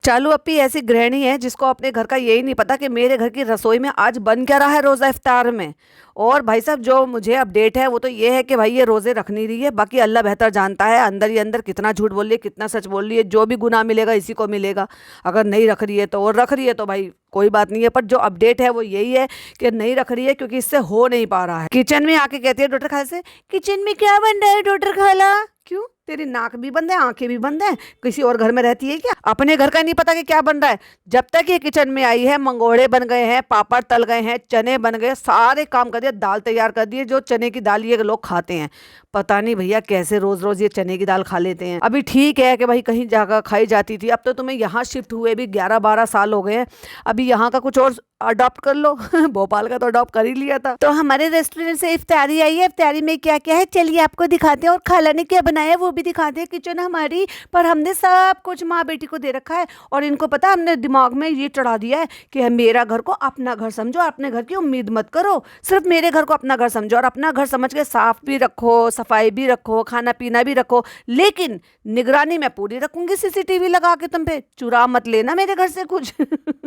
चालू अप्पी ऐसी गृहिणी है जिसको अपने घर का यही नहीं पता कि मेरे घर की रसोई में आज बन क्या रहा है रोजा इफ्तार में। और भाई साहब जो मुझे अपडेट है वो तो ये है कि भाई ये रोजे रख नहीं रही है, बाकी अल्लाह बेहतर जानता है अंदर ही अंदर कितना झूठ बोल रही है कितना सच बोल रही है। जो भी गुनाह मिलेगा इसी को मिलेगा। अगर नहीं रख रही है तो, और रख रही है तो भाई कोई बात नहीं है, पर जो अपडेट है वो यही है कि नहीं रख रही है क्योंकि इससे हो नहीं पा रहा है। किचन में आके कहती है डॉक्टर खाला से, किचन में क्या बन रहा है डॉक्टर खाला? क्यों, तेरी नाक भी बंद है आंखें भी बंद है, किसी और घर में रहती है क्या? अपने घर का नहीं पता कि क्या बन रहा है। जब तक ये किचन में आई है मंगोड़े बन गए हैं, पापड़ तल गए हैं, चने बन गए, सारे काम कर दिए, दाल तैयार कर दिए, जो चने की दाल ये लोग खाते हैं। पता नहीं भैया कैसे रोज रोज ये चने की दाल खा लेते हैं। अभी ठीक है कि भाई कहीं जाकर खाई जाती थी, अब तो तुम्हें यहाँ शिफ्ट हुए भी 11-12 साल हो गए हैं, अभी यहाँ का कुछ और अडॉप्ट कर लो। भोपाल का तो अडॉप्ट कर ही लिया था। तो हमारे रेस्टोरेंट से इफ्तारी आई है, इफ्तारी में क्या क्या है चलिए आपको दिखाते हैं, और खाला ने क्या बनाया है वो भी दिखाते हैं। किचन हमारी पर हमने सब कुछ माँ बेटी को दे रखा है, और इनको पता हमने दिमाग में ये चढ़ा दिया है कि मेरा घर को अपना घर समझो, अपने घर की उम्मीद मत करो, सिर्फ मेरे घर को अपना घर समझो, और अपना घर समझ के साफ भी रखो, सफाई भी रखो, खाना पीना भी रखो, लेकिन निगरानी मैं पूरी रखूंगी सीसीटीवी लगा के, तुम पे चुरा मत लेना मेरे घर से कुछ।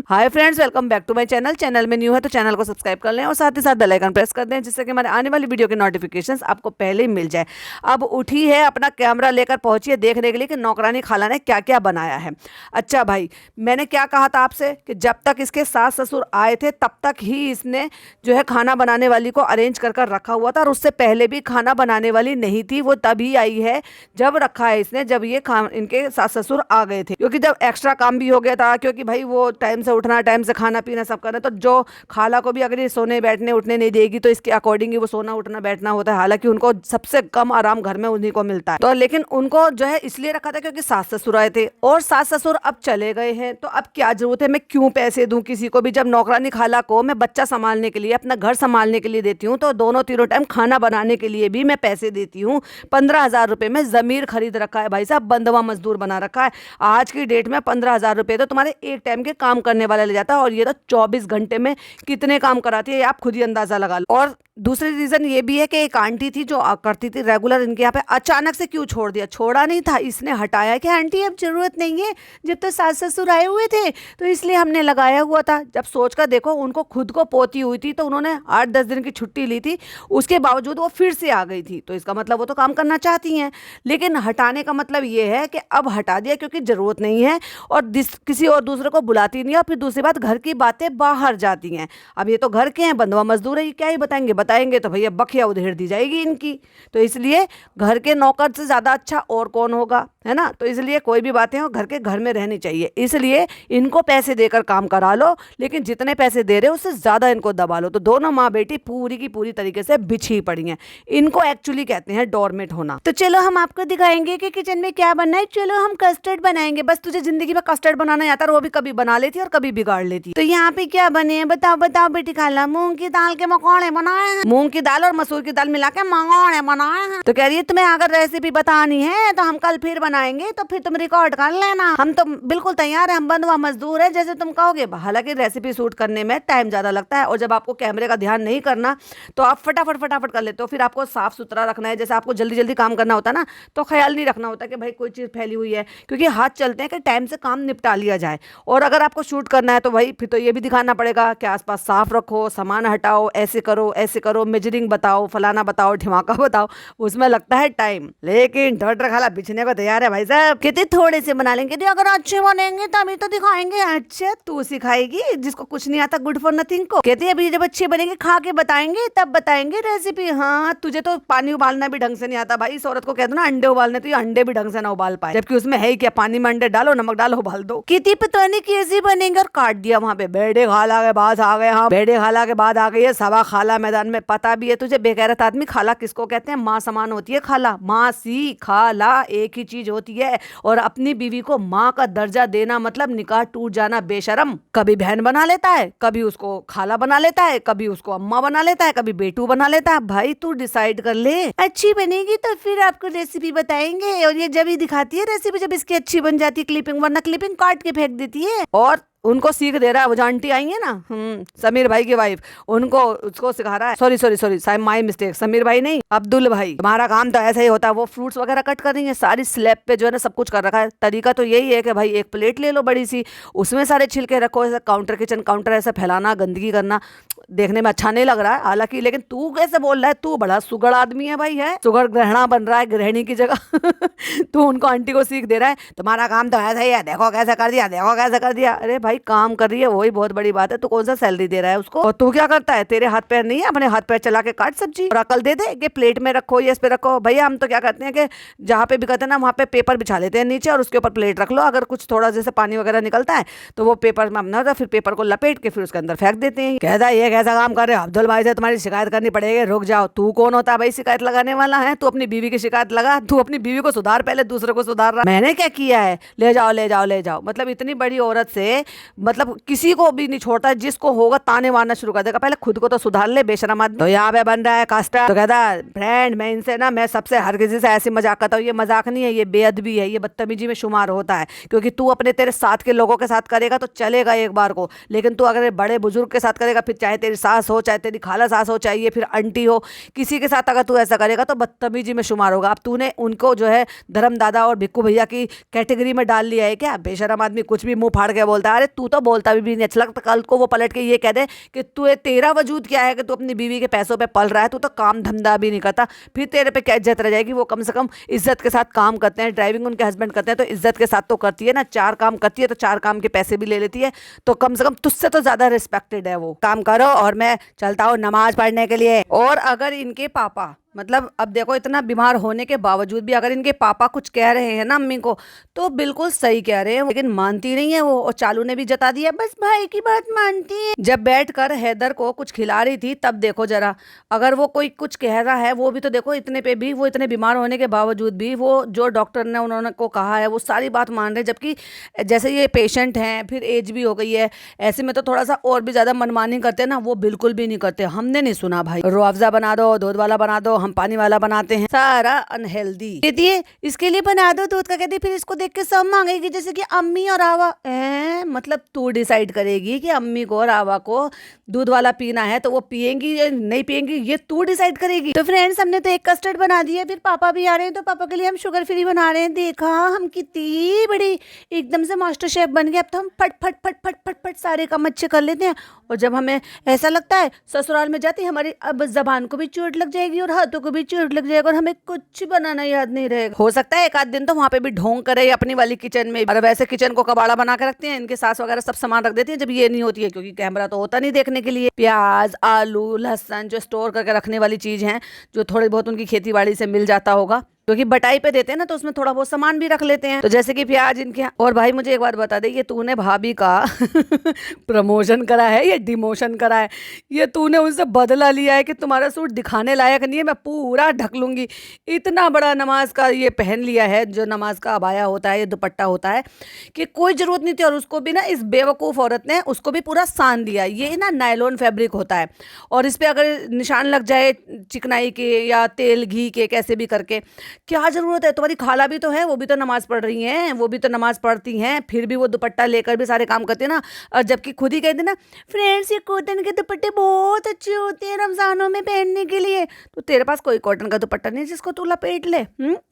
Hi friends, welcome back to my channel में न्यू है तो चैनल को सब्सक्राइब कर लें और साथ ही साथ बेल आइकन प्रेस कर दें जिससे कि हमारे आने वाली वीडियो के नोटिफिकेशंस आपको पहले ही मिल जाए। अब उठी है, अपना कैमरा लेकर पहुंची है देखने के लिए कि नौकरानी खाला ने क्या क्या बनाया है। अच्छा भाई, मैंने क्या कहा था आपसे कि जब तक इसके सास ससुर आए थे तब तक ही इसने जो है खाना बनाने वाली को अरेंज कर रखा हुआ था, और उससे पहले भी खाना बनाने वाली नहीं थी, वो तभी आई है जब रखा है इसने, जब ये इनके सास ससुर आ गए थे, क्योंकि जब एक्स्ट्रा काम भी हो गया था, क्योंकि भाई वो टाइम से उठना, टाइम से खाना पीना सब करना, तो जो खाला को भी अगर ये सोने बैठने उठने नहीं देगी तो इसके अकॉर्डिंग ही वो सोना उठना बैठना होता है। हालांकि उनको सबसे कम आराम घर में उन्हीं को मिलता है, तो लेकिन उनको जो है इसलिए रखा था क्योंकि सास ससुर आए थे, और सास ससुर अब चले गए हैं, तो अब क्या जरूरत है, मैं क्यों पैसे दूं किसी को भी, जब नौकरानी खाला को मैं बच्चा संभालने के लिए, अपना घर संभालने के लिए देती हूँ, तो दोनों तीनों टाइम खाना बनाने के लिए भी मैं पैसे देती हूँ। 15,000 रुपए में जमीर खरीद रखा है भाई साहब, बंधवा मजदूर बना रखा है। आज की डेट में 15,000 रुपए तो तुम्हारे एक टाइम के काम करने वाला ले जाता है, और ये तो 24 घंटे में कितने काम कराती है आप खुद ही अंदाजा लगा लो। और दूसरी रीजन ये भी है कि एक आंटी थी जो करती थी रेगुलर इनके यहाँ पे, अचानक से क्यों छोड़ दिया? छोड़ा नहीं था, इसने हटाया कि आंटी अब जरूरत नहीं है, जब तो सास ससुर आए हुए थे तो इसलिए हमने लगाया हुआ था। जब सोच कर देखो, उनको खुद को पोती हुई थी तो उन्होंने 8-10 दिन की छुट्टी ली थी, उसके बावजूद वो फिर से आ गई थी, तो इसका मतलब वो तो काम करना चाहती हैं। लेकिन हटाने का मतलब ये है कि अब हटा दिया क्योंकि जरूरत नहीं है, और किसी और दूसरे को बुलाती नहीं है, और फिर दूसरी बात घर की बातें बाहर जाती हैं। अब ये तो घर के हैं, बंधुआ मजदूर है, ये क्या ही बताएंगे तो भैया बखिया उधेड़ दी जाएगी इनकी। तो इसलिए घर के नौकर से ज्यादा अच्छा और कौन होगा, है ना? तो इसलिए कोई भी बातें हो घर के घर में रहनी चाहिए, इसलिए इनको पैसे देकर काम करा लो, लेकिन जितने पैसे दे रहे हो उससे ज्यादा इनको दबा लो। तो दोनों माँ बेटी पूरी की पूरी तरीके से बिछी पड़ी हैं। इनको एक्चुअली कहते हैं डोरमेट होना। तो चलो हम आपको दिखाएंगे कि किचन में क्या बनना है। चलो हम कस्टर्ड बनाएंगे, बस तुझे जिंदगी में कस्टर्ड बनाना आता है, वो भी कभी बना लेती और कभी बिगाड़ लेती। तो यहाँ पे क्या बने हैं बताओ बताओ बेटी खाला? मूंग की दाल के मकोड़े बनाए हैं, मूंग की दाल और मसूर की दाल मिला के मकोड़े बनाए हैं। तो कह रही है तुम्हें अगर रेसिपी बतानी है तो हम कल फिर बनाएंगे, तो फिर तुम रिकॉर्ड कर लेना, हम तो बिल्कुल तैयार है, हम बंधुआ मजदूर है जैसे तुम कहोगे। हालांकि रेसिपी शूट करने में टाइम ज्यादा लगता है, और जब आपको कैमरे का ध्यान नहीं करना तो आप फटाफट कर लेते हो। फिर आपको साफ सुथरा रखना है, जैसे आपको जल्दी जल्दी काम करना होता है ना, तो ख्याल नहीं रखना होता कि भाई कोई चीज फैली हुई है, क्योंकि हाथ चलते हैं कि टाइम से काम निपटा लिया जाए। और अगर आपको शूट करना है तो भाई फिर तो ये भी दिखाना पड़ेगा कि आसपास साफ रखो, सामान हटाओ, ऐसे करो, मेजरिंग बताओ, फलाना बताओ, ढिमाका बताओ, उसमें लगता है टाइम। लेकिन डॉक्टर खाला बिछने को तैयार है भाई साहब, कहते थोड़े से बना लेंगे, अगर अच्छे बनेंगे तभी तो दिखाएंगे। अच्छा तू सिखाएगी जिसको कुछ नहीं आता, गुड फॉर नथिंग को? कहते अभी जब अच्छे बनेंगे खा के बताएंगे तब बताएंगे रेसिपी। हाँ तुझे तो पानी उबालना भी ढंग से नहीं आता भाई, इस औरत को कह दो ना अंडे उबालने, तो ये अंडे भी ढंग से ना उबाल पाए, जबकि उसमें है ही क्या, पानी में अंडे डालो, नमक डालो, उबाल दो। कितनी पता नहीं कैसे बनेंगे, और काट दिया वहाँ पे। बेड़े खाला के बाद आ गए, हाँ बेड़े खाला के बाद आ गई है सवा खाला मैदान में। पता भी है तुझे बेगैरत आदमी, खाला किसको कहते हैं? माँ समान होती है खाला, माँ सी खाला एक ही चीज होती है। और अपनी बीवी को माँ का दर्जा देना मतलब निकाह टूट जाना बेशरम। कभी बहन बना लेता है, कभी उसको खाला बना लेता है, कभी उसको अम्मा बना लेता है, कभी बेटू बना लेता है। भाई तू डिसाइड कर ले, अच्छी बनेगी तो फिर आपको रेसिपी बताएंगे। और ये जब ही दिखाती है रेसिपी, जब इसकी अच्छी बन जाती है क्लिपिंग, वरना क्लिपिंग काट के फेंक देती है। और उनको सीख दे रहा है। वो जो आंटी आई है ना, समीर भाई की वाइफ, उनको उसको सिखा रहा है। Sorry sorry sorry, my mistake, Sameer भाई नहीं, अब्दुल भाई। तुम्हारा काम तो ऐसा ही होता है। वो फ्रूट्स वगैरह कट कर रही है, सारी स्लैब पे जो है ना सब कुछ कर रखा है। तरीका तो यही है कि भाई एक प्लेट ले लो बड़ी सी, उसमें सारे छिलके रखो। ऐसा काउंटर किचन काउंटर ऐसा फैलाना, गंदगी करना देखने में अच्छा नहीं लग रहा है हालांकि। लेकिन तू कैसे बोल रहा है? तू बड़ा सुगड़ आदमी है भाई, है सुगड़ ग्रहणा बन रहा है गृहिणी की जगह। तू उनको आंटी को सीख दे रहा है, तुम्हारा काम तो ऐसा ही है, देखो कैसे कर दिया, देखो कैसे कर दिया। अरे भाई काम कर रही है वही बहुत बड़ी बात है। तू कौन सा सैलरी दे रहा है उसको? और तू क्या करता है? तेरे हाथ पैर नहीं है? अपने हाथ पैर चला के काट सब्जी, और अकल दे दे कि प्लेट में रखो या इस पे रखो। भैया हम तो क्या करते हैं कि जहाँ पे भी कहते हैं ना वहाँ पे पेपर बिछा लेते हैं नीचे, और उसके ऊपर प्लेट रख लो। अगर कुछ थोड़ा जैसे पानी वगैरह निकलता है तो वो पेपर में अपना फिर पेपर को लपेट के फिर उसके अंदर फेंक देते हैं। कहता है ये कैसा काम कर रहे हो? अब्दुल भाई से तुम्हारी शिकायत करनी पड़ेगी, रुक जाओ। तू कौन होता है भाई शिकायत लगाने वाला? है तू अपनी बीवी की शिकायत लगा। तू अपनी बीवी को सुधार, पहले दूसरे को सुधार रहा। मैंने क्या किया है? ले जाओ ले जाओ ले जाओ। मतलब इतनी बड़ी औरत से मतलब किसी को भी नहीं छोड़ता, जिसको होगा ताने मारना शुरू कर देगा। पहले खुद को तो सुधार ले बेशरम आदमी। तो यहाँ पे बन रहा है कास्टर। तो कहता है फ्रेंड मैं इनसे ना, मैं सबसे हर किसी से ऐसी मजाक करता हूँ। ये मजाक नहीं है, ये बेअदबी है, ये बदतमीजी में शुमार होता है। क्योंकि तू अपने तेरे साथ के लोगों के साथ करेगा तो चलेगा एक बार को, लेकिन तू अगर बड़े बुजुर्ग के साथ करेगा, फिर चाहे तेरी सास हो, चाहे तेरी खाला सास हो, चाहे फिर आंटी हो, किसी के साथ अगर तू ऐसा करेगा तो बदतमीजी में शुमार होगा। अब तूने उनको जो है धर्म दादा और भिक्कू भैया की कैटेगरी में डाल लिया है क्या? बेशरम आदमी कुछ भी मुंह फाड़ के बोलता है। अरे तू तो बोलता भी नहीं अच्छा लगता। कल को वो पलट के ये कह दे कि तू, तेरा वजूद क्या है कि तू अपनी बीवी के पैसों पे पल रहा है, तू तो काम धंधा भी नहीं करता, फिर तेरे पे क्या इज्जत रह जाएगी? वो कम से कम इज्जत के साथ काम करते हैं, ड्राइविंग उनके हस्बैंड करते हैं तो इज्जत के साथ तो करती है ना। 4 काम करती है तो 4 काम के पैसे भी ले लेती है, तो कम से कम तुझसे तो ज्यादा रिस्पेक्टेड है वो। काम करो और मैं चलता हूँ नमाज पढ़ने के लिए। और अगर इनके पापा, मतलब अब देखो इतना बीमार होने के बावजूद भी अगर इनके पापा कुछ कह रहे हैं ना अम्मी को, तो बिल्कुल सही कह रहे हैं, लेकिन मानती नहीं है वो। और चालू ने भी जता दिया बस भाई की बात मानती है। जब बैठकर हैदर को कुछ खिला रही थी तब देखो जरा, अगर वो कोई कुछ कह रहा है वो भी तो देखो, इतने पे भी वो इतने बीमार होने के बावजूद भी वो जो डॉक्टर ने उन्होंने को कहा है वो सारी बात मान रहे। जबकि जैसे ये पेशेंट हैं, फिर एज भी हो गई है, ऐसे में तो थोड़ा सा और भी ज्यादा मनमानी करते हैं ना, वो बिल्कुल भी नहीं करते। हमने नहीं सुना भाई, रुअफ़ज़ा बना दो, दूध वाला बना दो, हम पानी वाला बनाते हैं, सारा अनहेल्दी। कहती है इसके लिए बना दो दूध का, कहती फिर इसको देख के सब मांगेगी जैसे कि अम्मी और आवा। मतलब तू डिसाइड करेगी कि अम्मी को और आवा को दूध वाला पीना है तो वो पियेंगी या नहीं पियेंगी, ये तू डिसाइड करेगी। तो फ्रेंड्स हमने तो एक कस्टर्ड बना दिया, फिर पापा भी आ रहे हैं तो पापा के लिए हम शुगर फ्री बना रहे हैं। देखा हम कितनी बड़ी एकदम से मास्टर शेफ बन गए। अब तो हम फट फट फट फट फट फट सारे काम अच्छे कर लेते हैं। और जब हमें ऐसा लगता है ससुराल में जाते हमारी अब जबान को भी चोट लग जाएगी और हाथों को भी चोट लग जाएगा और हमें कुछ बनाना याद नहीं रहेगा। हो सकता है एक आध दिन तो वहाँ पे भी ढोंग करे अपनी वाली किचन में, और वैसे किचन को कबाड़ा बना के रखते हैं, इनके सास वगैरह सब सामान रख देती है जब ये नहीं होती है, क्योंकि कैमरा तो होता नहीं देखने के लिए। प्याज, आलू, लहसुन जो स्टोर करके रखने वाली चीज है, जो थोड़ी बहुत उनकी खेती बाड़ी से मिल जाता होगा, क्योंकि बटाई पे देते हैं ना तो उसमें थोड़ा बहुत सामान भी रख लेते हैं। तो जैसे कि प्याज इनके। और भाई मुझे एक बात बता दे, ये तूने भाभी का प्रमोशन करा है या डिमोशन करा है? ये तूने उनसे बदला लिया है कि तुम्हारा सूट दिखाने लायक नहीं है, मैं पूरा ढक लूंगी। इतना बड़ा नमाज का ये पहन लिया है, जो नमाज का अबाया होता है, ये दुपट्टा होता है, कि कोई जरूरत नहीं थी। और उसको भी ना इस बेवकूफ़ औरत ने उसको भी पूरा सान दिया। ये ना नायलॉन फैब्रिक होता है और इस पर अगर निशान लग जाए चिकनाई के या तेल घी के कैसे भी करके, क्या जरूरत है? तुम्हारी खाला भी तो है, वो भी तो नमाज पढ़ रही हैं, वो भी तो नमाज पढ़ती हैं, फिर भी वो दुपट्टा लेकर भी सारे काम करती है ना। और जबकि खुद ही कहते ना फ्रेंड्स ये कॉटन के दुपट्टे बहुत अच्छे होते हैं रमजानों में पहनने के लिए। तो तेरे पास कोई कॉटन का दुपट्टा नहीं जिसको तू लपेट ले,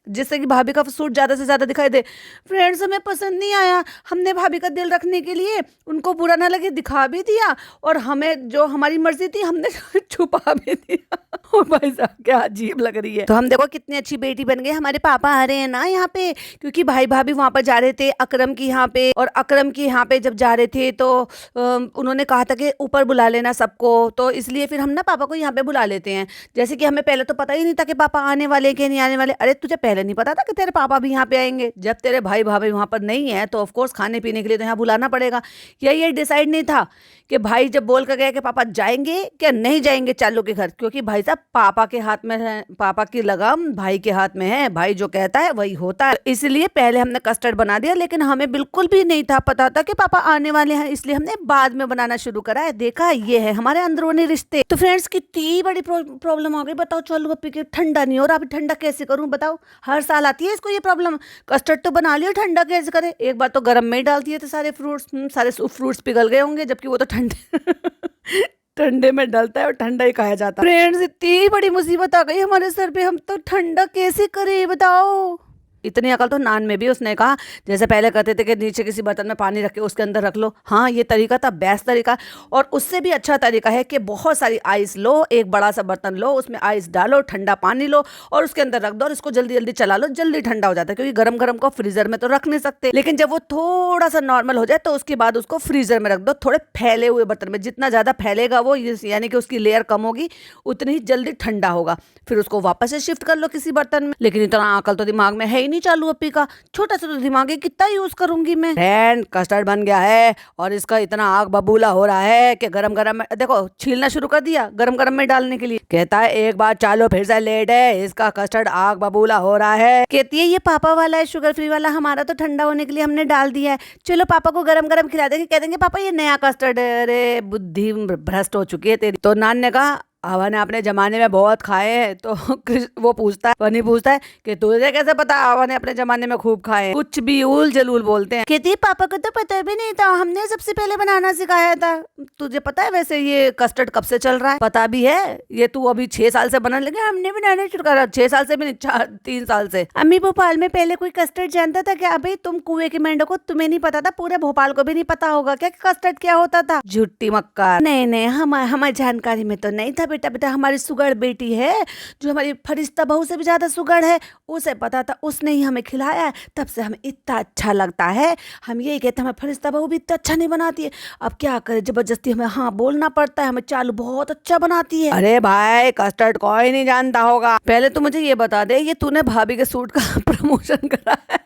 जिससे कि भाभी का सूट ज्यादा से ज्यादा दिखाई दे। फ्रेंड्स हमें पसंद नहीं आया, हमने भाभी का दिल रखने के लिए उनको बुरा ना लगे दिखा भी दिया, और हमें जो हमारी मर्जी थी हमने छुपा भी दिया। भाई साहब क्या अजीब लग रही है। तो हम देखो कितनी अच्छी बेटी बन गई, हमारे पापा आ रहे हैं ना यहाँ पे, क्योंकि भाई भाभी वहाँ पर जा रहे थे अकरम की यहाँ पे, और अकरम की यहाँ पे जब जा रहे थे तो उन्होंने कहा था कि ऊपर बुला लेना सबको, तो इसलिए फिर हम ना पापा को यहाँ पे बुला लेते हैं। जैसे कि हमें पहले तो पता ही नहीं था कि पापा आने वाले कि नहीं आने वाले। अरे तुझे पहले नहीं पता था कि तेरे पापा भी यहाँ पे आएंगे? जब तेरे भाई भाभी वहाँ पर नहीं है तो ऑफकोर्स खाने पीने के लिए तो यहाँ बुलाना पड़ेगा। या ये डिसाइड नहीं था कि भाई जब बोल कर गए कि पापा जाएंगे क्या नहीं जाएंगे चालू के घर, क्योंकि भाई साहब पापा के हाथ में है, पापा की लगाम भाई के हाथ में है, भाई जो कहता है वही होता है। इसलिए पहले हमने कस्टर्ड बना दिया, लेकिन हमें बिल्कुल भी नहीं था पता था कि पापा आने वाले हैं, इसलिए हमने बाद में बनाना शुरू करा है। देखा, ये है हमारे अंदरूनी रिश्ते। तो फ्रेंड्स, कितनी बड़ी प्रॉब्लम आ गई बताओ। चलो पप्पी के ठंडा नहीं हो रहा, अभी ठंडा कैसे करूं बताओ। हर साल आती है इसको ये प्रॉब्लम। कस्टर्ड तो बना लिया, ठंडा कैसे करे। एक बार तो गर्म में ही डाल दिए थे सारे फ्रूट्स पिघल गए होंगे, जबकि वो तो ठंडे ठंडे में डलता है और ठंडा ही खाया जाता है। फ्रेंड्स, इतनी बड़ी मुसीबत आ गई हमारे सर पे, हम तो ठंडा कैसे करें बताओ। इतनी अकल तो नान में भी उसने कहा। जैसे पहले कहते थे कि नीचे किसी बर्तन में पानी रख के उसके अंदर रख लो, हाँ ये तरीका था बेस्ट तरीका। और उससे भी अच्छा तरीका है कि बहुत सारी आइस लो, एक बड़ा सा बर्तन लो, उसमें आइस डालो, ठंडा पानी लो और उसके अंदर रख दो और इसको जल्दी जल्दी चला लो, जल्दी ठंडा हो जाता है। क्योंकि गरम गरम को फ्रीजर में तो रख नहीं सकते, लेकिन जब वो थोड़ा सा नॉर्मल हो जाए तो उसके बाद उसको फ्रीजर में रख दो, थोड़े फैले हुए बर्तन में। जितना ज्यादा फैलेगा वो, यानी कि उसकी लेयर कम होगी, उतनी ही जल्दी ठंडा होगा। फिर उसको वापस से शिफ्ट कर लो किसी बर्तन में। लेकिन इतना अकल तो दिमाग में है ही नहीं चालू अपी का। छोटा सा तो दिमाग है, कितना यूज करूंगी मैं। फ्रेंड, कस्टर्ड बन गया है और इसका इतना आग बबूला हो रहा है कि गरम गरम में देखो छीलना शुरू कर दिया गरम गरम में डालने के लिए। कहता है एक बार चालो फिर से लेट है, इसका कस्टर्ड आग बबूला हो रहा है। कहती है ये पापा वाला है, शुगर फ्री वाला, हमारा तो ठंडा होने के लिए हमने डाल दिया है, चलो पापा को गरम गरम खिला देंगे। कह देंगे पापा ये नया कस्टर्ड है। अरे बुद्धि भ्रष्ट हो चुकी है तेरी। तो नान ने कहा हवा ने अपने जमाने में बहुत खाए हैं। तो वो पूछता है, फनी पूछता है कि तुझे कैसे पता हवा ने अपने जमाने में खूब खाए हैं? कुछ भी उल जलूल बोलते हैं। कहती है पापा को तो पता भी नहीं था, हमने सबसे पहले बनाना सिखाया था। तुझे पता है वैसे ये कस्टर्ड कब से चल रहा है? पता भी है, ये तू अभी 6 साल से बनाने लगे, हमने बनाना शुरू करा 6 साल से भी नहीं, 3 साल से। अम्मी भोपाल में पहले कोई कस्टर्ड जानता था क्या? भाई तुम कुएं के मेंढक को, तुम्हें नहीं पता था, पूरे भोपाल को भी नहीं पता होगा क्या कस्टर्ड क्या होता था? झुट्टी मक्कार। नहीं हमारी जानकारी में तो नहीं था बेटा हमारी सुगड़ बेटी है जो हमारी फरिश्ता बहू से भी ज्यादा सुगड़ है, उसे पता था, उसने ही हमें खिलाया है, तब से हमें इतना अच्छा लगता है। हम यही कहते हैं हमें फरिश्ता बहू भी इतना अच्छा नहीं बनाती है। अब क्या करे, जबरदस्ती हमें हाँ बोलना पड़ता है, हमें चालू बहुत अच्छा बनाती है। अरे भाई कस्टर्ड कोई नहीं जानता होगा। पहले तो मुझे ये बता दे, ये तूने भाभी के सूट का प्रमोशन करा है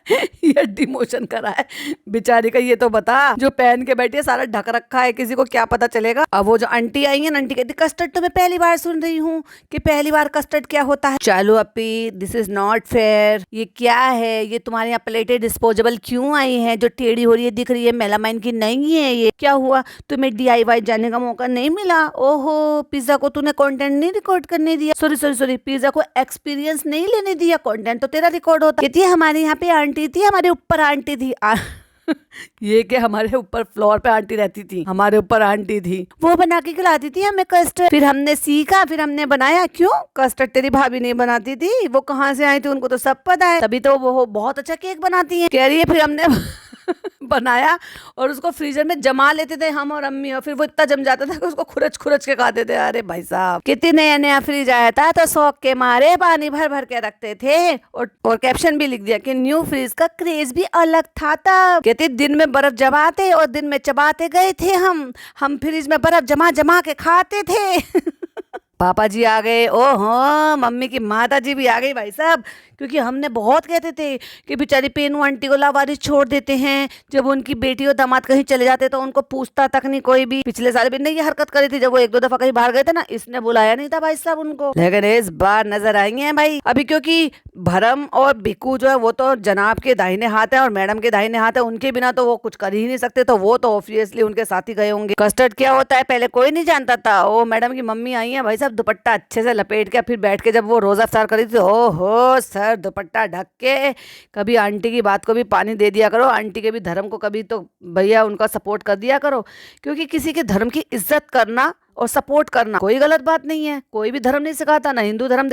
या डिमोशन करा है? बेचारी का ये तो बता, जो पहन के बैठी है सारा ढक रखा है, किसी को क्या पता चलेगा। अब वो जो आंटी आई है, आंटी कहती कस्टर्ड तो मैं पहली बार सुन रही हूँ कि पहली बार कस्टर्ड क्या होता है। चलो अपी, दिस इज नॉट फेयर। ये क्या है? ये तुम्हारे यहाँ प्लेटें डिस्पोजेबल क्यों आई हैं जो टेढ़ी हो रही है, दिख रही है, मेलामाइन की नहीं है। ये क्या हुआ, तुम्हें DIY जाने का मौका नहीं मिला? ओहो, पिज्जा को तूने कंटेंट नहीं रिकॉर्ड करने दिया। सॉरी, पिज्जा को एक्सपीरियंस नहीं लेने दिया, कंटेंट तो तेरा रिकॉर्ड होता। कहती है हमारे यहाँ पे आंटी थी, हमारे ऊपर आंटी थी। ये कि हमारे ऊपर फ्लोर पे आंटी रहती थी, हमारे ऊपर आंटी थी, वो बना के खिलाती थी हमें कस्टर्ड। फिर हमने सीखा, फिर हमने बनाया। क्यों? कस्टर्ड तेरी भाभी नहीं बनाती थी, वो कहाँ से आई थी उनको तो सब पता है, तभी तो वो बहुत अच्छा केक बनाती है। कह रही है फिर हमने बनाया और उसको फ्रीजर में जमा लेते थे हम और अम्मी, और फिर वो इतना जम जाता था कि उसको खुरच खुरच के खाते थे। अरे भाई साहब, कितनी नया फ्रिज आया था तो शौक के मारे पानी भर भर के रखते थे, और कैप्शन भी लिख दिया कि न्यू फ्रिज का क्रेज भी अलग था तब। कहते दिन में बर्फ जमाते और दिन में चबाते गए थे हम फ्रिज में बर्फ जमा जमा के खाते थे। पापा जी आ गए, ओहो मम्मी की माता जी भी आ गई भाई साहब, क्योंकि हमने बहुत कहते थे कि बेचारी पेनू आंटी को लावारिस छोड़ देते हैं। जब उनकी बेटी और दामाद कहीं चले जाते तो उनको पूछता तक नहीं कोई भी। पिछले साल भी नहीं ये हरकत करी थी, जब वो 1-2 दफा कहीं बाहर गए थे ना, इसने बुलाया नहीं था भाई साहब उनको, लेकिन इस बार नजर आएंगे हैं भाई। अभी क्योंकि भरम और भिक्कू जो है वो तो जनाब के दाहिने हाथ है और मैडम के दाहिने हाथ है, उनके बिना तो वो कुछ कर ही नहीं सकते, तो वो तो ऑब्वियसली उनके साथ ही गए होंगे। कस्टर्ड क्या होता है पहले कोई नहीं जानता था। ओ मैडम की मम्मी आई है भाई साहब, दुपट्टा अच्छे से लपेट के फिर बैठ के जब वो रोजा इफ्तार करी थी, ओहो सर दुपट्टा ढक के। कभी आंटी की बात को भी पानी दे दिया करो, आंटी के भी धर्म को कभी तो भैया उनका सपोर्ट कर दिया करो, क्योंकि किसी के धर्म की इज्जत करना और सपोर्ट करना कोई गलत बात नहीं है। कोई भी धर्म नहीं सिखाता, ना हिंदू धर्म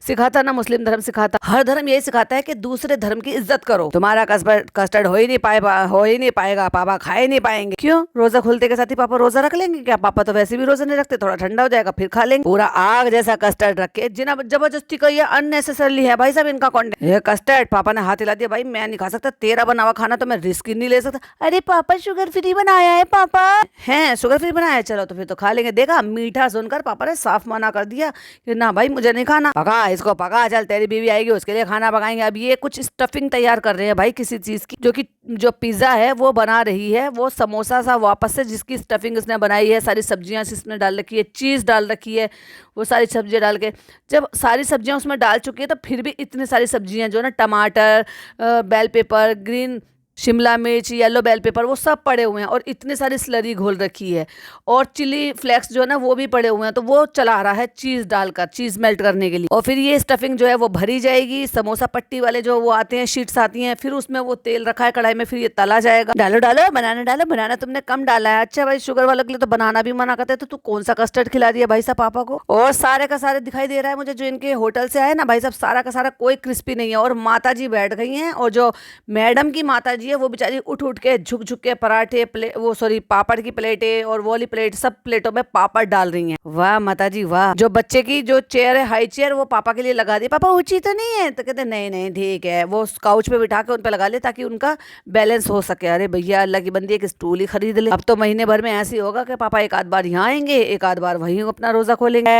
सिखाता ना मुस्लिम धर्म सिखाता। हर धर्म यही सिखाता है कि दूसरे धर्म की इज्जत करो। तुम्हारा कस्टर्ड हो ही नहीं पाएगा, पापा खा ही नहीं पाएंगे। क्यों? रोजा खुलते के साथ ही पापा रोजा रख लेंगे क्या? पापा तो वैसे भी रोजा नहीं रखते, थोड़ा ठंडा हो जाएगा फिर खा लेंगे। पूरा आग जैसा कस्टर्ड रख के जिना जबरदस्ती का, ये अननेसेसरली है भाई साहब इनका कॉन्टेंट। ये कस्टर्ड पापा ने हाथ हिला दिया, भाई मैं नहीं खा सकता, तेरा बना हुआ खाना तो मैं रिस्क ही नहीं ले सकता। अरे पापा शुगर फ्री बनाया है, पापा है शुगर फ्री बनाया है, चलो तो फिर तो खा लेंगे। देखा, मीठा सुनकर पापा ने साफ मना कर दिया कि ना भाई मुझे नहीं खाना। पका इसको, पका, चल तेरी बीवी आएगी उसके लिए खाना पकाएंगे। अब ये कुछ स्टफिंग तैयार कर रहे हैं भाई किसी चीज की, जो पिज्जा है वो बना रही है, वो समोसा सा वापस से जिसकी स्टफिंग उसने बनाई है, सारी सब्जियां इसमें डाल रखी है, चीज डाल रखी है, वो सारी सब्जियां डाल के जब सारी सब्जियां उसमें डाल चुकी है तो फिर भी इतनी सारी सब्जियां जो है ना, टमाटर, बेल पेपर, ग्रीन शिमला मिर्च, येलो बेल पेपर, वो सब पड़े हुए हैं और इतनी सारी स्लरी घोल रखी है और चिली फ्लेक्स जो है ना वो भी पड़े हुए हैं। तो वो चला रहा है चीज डालकर, चीज मेल्ट करने के लिए। और फिर ये स्टफिंग जो है वो भरी जाएगी, समोसा पट्टी वाले जो वो आते हैं, शीट्स आती हैं, फिर उसमें वो तेल रखा है कढ़ाई में, फिर ये तला जाएगा। डालो डालो बनाना, डालो बनाना, तुमने कम डाला है। अच्छा भाई, शुगर वालों के लिए तो बनाना भी मना करते हैं, तो तू कौन सा कस्टर्ड खिला दिया भाई साहब पापा को। और सारे का सारे दिखाई दे रहा है मुझे जो इनके होटल से आए ना भाई साहब, सारा का सारा कोई क्रिस्पी नहीं है। और माता जी बैठ गई हैं और जो मैडम की माता जी है वो बेचारी उठ के झुक झुक के पराठे पापड़ की प्लेटें और वो वाली प्लेट, सब प्लेटों में पापड़ डाल रही हैं। वाह माता जी वाह। जो बच्चे की जो चेयर है, हाई चेयर, वो पापा के लिए लगा दी। पापा ऊंची तो नहीं है? तो कहते नहीं नहीं ठीक है, वो काउच पे बिठा के उन पे लगा ले ताकि उनका बैलेंस हो सके। अरे भैया अल्लाह की बंदी, एक स्टूल ही खरीद ले। अब तो महीने भर में ऐसे होगा कि पापा एक आध बार यहाँ आएंगे, एक आध बार वहीं अपना रोजा खोलेंगे।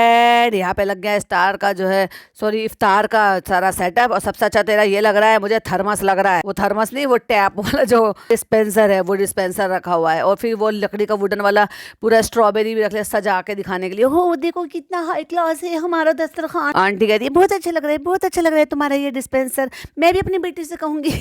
यहाँ पे लग गया स्टार का जो है इफ्तार का सारा सेटअप। और सबसे अच्छा तेरा ये लग रहा है मुझे, थर्मस लग रहा है। वो थर्मस नहीं, वो टैप वाला जो डिस्पेंसर है, वो डिस्पेंसर रखा हुआ है। और फिर वो लकड़ी का वुडन वाला पूरा स्ट्रॉबेरी भी रख लिया सजा के दिखाने के लिए। हो देखो कितना हाई क्लास है हमारा दस्तरखान। आंटी कहती है बहुत अच्छा लग रहा है, बहुत अच्छा लग रहा है तुम्हारा ये डिस्पेंसर, मैं भी अपनी बेटी से कहूंगी।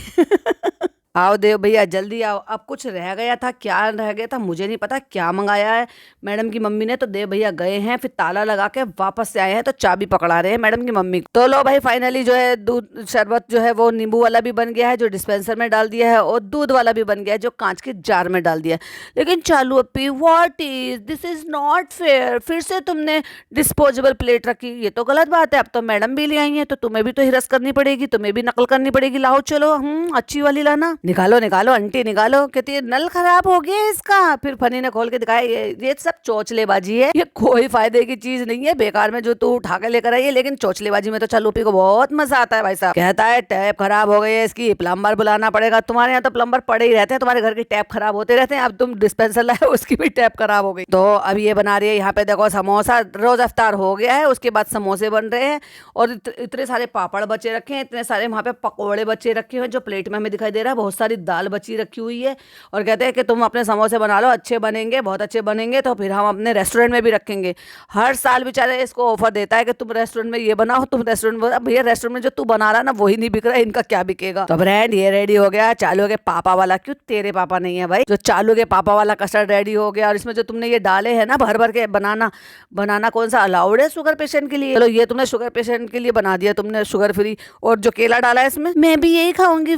आओ देव भैया जल्दी आओ। अब कुछ रह गया था, क्या रह गया था मुझे नहीं पता, क्या मंगाया है मैडम की मम्मी ने। तो देव भैया गए हैं, फिर ताला लगा के वापस से आए हैं, तो चाबी पकड़ा रहे हैं मैडम की मम्मी को। तो लो भाई फाइनली जो है दूध शरबत जो है वो नींबू वाला भी बन गया है, जो डिस्पेंसर में डाल दिया है, और दूध वाला भी बन गया है जो कांच के जार में डाल दिया है। लेकिन चालू अपी, what is this, is not fair. फिर से तुमने डिस्पोजेबल प्लेट रखी, ये तो गलत बात है। अब तो मैडम भी ले आई है, तो तुम्हें भी तो हिरस करनी पड़ेगी, तुम्हें भी नकल करनी पड़ेगी। लाओ चलो अच्छी वाली लाना। निकालो निकालो आंटी निकालो। कहती है नल खराब हो गया इसका। फिर फनी ने खोल के दिखाया, ये सब चोचलेबाजी है, ये कोई फायदे की चीज नहीं है, बेकार में जो तू उठा के लेकर आई है। लेकिन चोचलेबाजी में तो चालूपी को बहुत मजा आता है भाई साहब। कहता है टैप खराब हो गई है इसकी, प्लम्बर बुलाना पड़ेगा। तुम्हारे यहाँ तो प्लम्बर पड़े ही रहते हैं, तुम्हारे घर की टैप खराब होते रहते हैं। अब तुम डिस्पेंसर लाए, उसकी भी टैप खराब हो गई। तो अब ये बना रही है यहाँ पे, देखो समोसा, रोज अफ्तार हो गया है, उसके बाद समोसे बन रहे हैं और इतने सारे पापड़ बचे रखे हैं, इतने सारे वहाँ पे पकौड़े बचे रखे हैं जो प्लेट में हमें दिखाई दे रहा है, बहुत सारी दाल बची रखी हुई है। और कहते हैं कि तुम अपने समोसे बना लो, अच्छे बनेंगे, बहुत अच्छे बनेंगे, तो फिर हम अपने रेस्टोरेंट में भी रखेंगे। हर साल बेचारे इसको ऑफर देता है कि तुम रेस्टोरेंट में ये बनाओ, तुम रेस्टोरेंट में। भैया रेस्टोरेंट में जो तू बना रहा ना वही नहीं बिक रहा है, इनका क्या बिकेगा। तो ब्रांड ये रेडी हो गया चालू के पापा वाला। क्यों तेरे पापा नहीं है भाई? जो चालू के पापा वाला कस्टर्ड रेडी हो गया। और इसमें जो तुमने ये डाले है ना भर भर के, बनाना कौन सा अलाउड है शुगर पेशेंट के लिए? चलो ये तुमने शुगर पेशेंट के लिए बना दिया तुमने, शुगर फ्री। और जो केला डाला है इसमें, मैं भी यही खाऊंगी।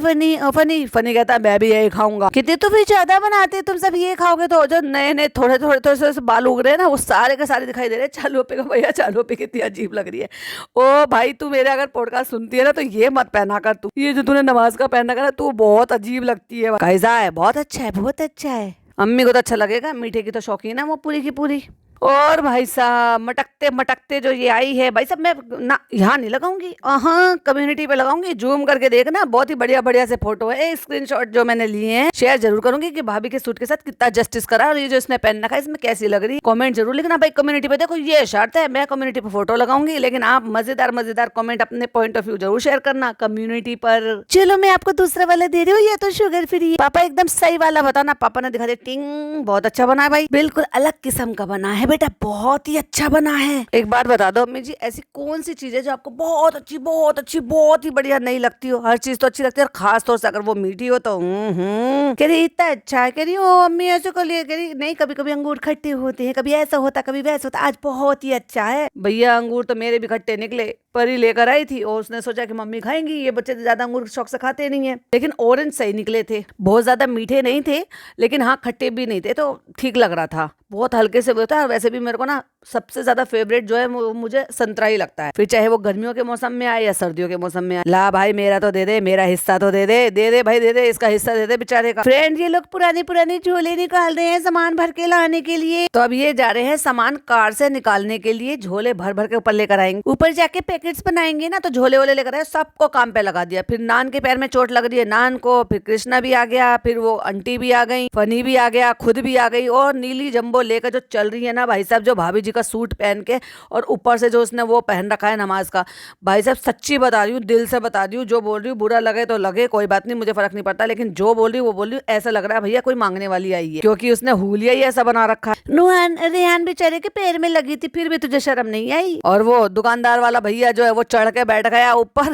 फनी कहता है मैं भी यही खाऊंगा। कितने तो फिर ज्यादा बनाते, तुम सब ये खाओगे। तो जो नए नए थोड़े से बाल उग रहे हैं ना, वो सारे के सारे दिखाई दे रहे हैं चालू पे। भैया चालू पे कितनी अजीब लग रही है। ओ भाई तू मेरे अगर पॉडकास्ट सुनती है ना तो ये मत पहना कर, तू ये जो तूने नमाज का पहना कर, तू बहुत अजीब लगती है। कैसा है? बहुत अच्छा है, बहुत अच्छा है। अम्मी को तो अच्छा लगेगा, मीठे की तो शौकीन है वो पूरी की पूरी। और भाई साहब मटकते मटकते जो ये आई है भाई साहब, मैं ना यहाँ नहीं लगाऊंगी, हाँ कम्युनिटी पे लगाऊंगी। जूम करके देखना, बहुत ही बढ़िया बढ़िया से फोटो है, स्क्रीनशॉट जो मैंने लिए हैं शेयर जरूर करूंगी कि भाभी के सूट के साथ कितना जस्टिस करा। और ये जो इसने पहन रखा है इसमें कैसी लग रही है, कमेंट जरूर लिखना भाई कम्युनिटी पे। देखो ये शर्त है, मैं कम्युनिटी पे फोटो लगाऊंगी, लेकिन आप मजेदार कमेंट, अपने पॉइंट ऑफ व्यू जरूर शेयर करना कम्युनिटी पर। चलो मैं आपको दूसरा वाला दे रही हूँ, ये तो शुगर फ्री। पापा एकदम सही वाला बताना। पापा ने दिखा दिया, टिंग, बहुत अच्छा बना है भाई, बिल्कुल अलग किस्म का बना है बेटा, बहुत ही अच्छा बना है। एक बात बता दो अम्मी जी, ऐसी कौन सी चीज है जो आपको बहुत अच्छी बहुत ही बढ़िया नहीं लगती हो? हर चीज तो अच्छी लगती है, और खास तौर से अगर वो मीठी हो तो कह रही इतना अच्छा है। कह रही ओ अम्मी ऐसे कर लिए। कह रही नहीं, कभी कभी अंगूर खट्टे होते हैं, कभी ऐसा होता कभी वैसा होता, आज बहुत ही अच्छा है। भैया अंगूर तो मेरे भी खट्टे निकले, परी लेकर आई थी और उसने सोचा कि मम्मी खाएंगी, ये बच्चे ज्यादा अंगूर शौक से खाते नहीं है। लेकिन ऑरेंज सही निकले थे, बहुत ज्यादा मीठे नहीं थे, लेकिन हाँ खट्टे भी नहीं थे, तो ठीक लग रहा था, बहुत हल्के से होता है। वैसे भी मेरे को ना सबसे ज्यादा फेवरेट जो है मुझे संतरा ही लगता है, फिर चाहे वो गर्मियों के मौसम में आए या सर्दियों के मौसम में आए। ला भाई मेरा तो दे दे, मेरा हिस्सा तो दे दे भाई दे दे, इसका हिस्सा दे दे बेचारे का। फ्रेंड ये लोग पुरानी झोले निकाल रहे हैं सामान भर के लाने के लिए। तो अब ये जा रहे हैं सामान कार से निकालने के लिए, झोले भर भर के ऊपर लेकर आएंगे, ऊपर जाके पैकेट्स बनाएंगे ना, तो झोले वोले लेकर आए, सबको काम पे लगा दिया। फिर नान के पैर में चोट लग रही है नान को, फिर कृष्णा भी आ गया, फिर वो आंटी भी आ गई, फनी भी आ गया, खुद भी आ गई, और नीली जंबो लेकर जो चल रही है ना भाई साहब, जो भाभी जी का सूट पहन के, और ऊपर से जो उसने वो पहन रखा है नमाज का। भाई साहब सच्ची बता रही हूँ, दिल से बता रही हूँ, जो बोल रही हूँ बुरा लगे तो लगे, कोई बात नहीं, मुझे फर्क नहीं पड़ता, लेकिन जो बोल रही हूँ वो बोल रही हूँ। ऐसा लग रहा है भैया कोई मांगने वाली आई है, क्योंकि उसने हुलिया ही ऐसा बना रखा है। नुहान रेहान बेचारे के पैर में लगी थी, फिर भी तुझे शर्म नहीं आई। और वो दुकानदार वाला भैया जो है वो चढ़ के बैठ गया ऊपर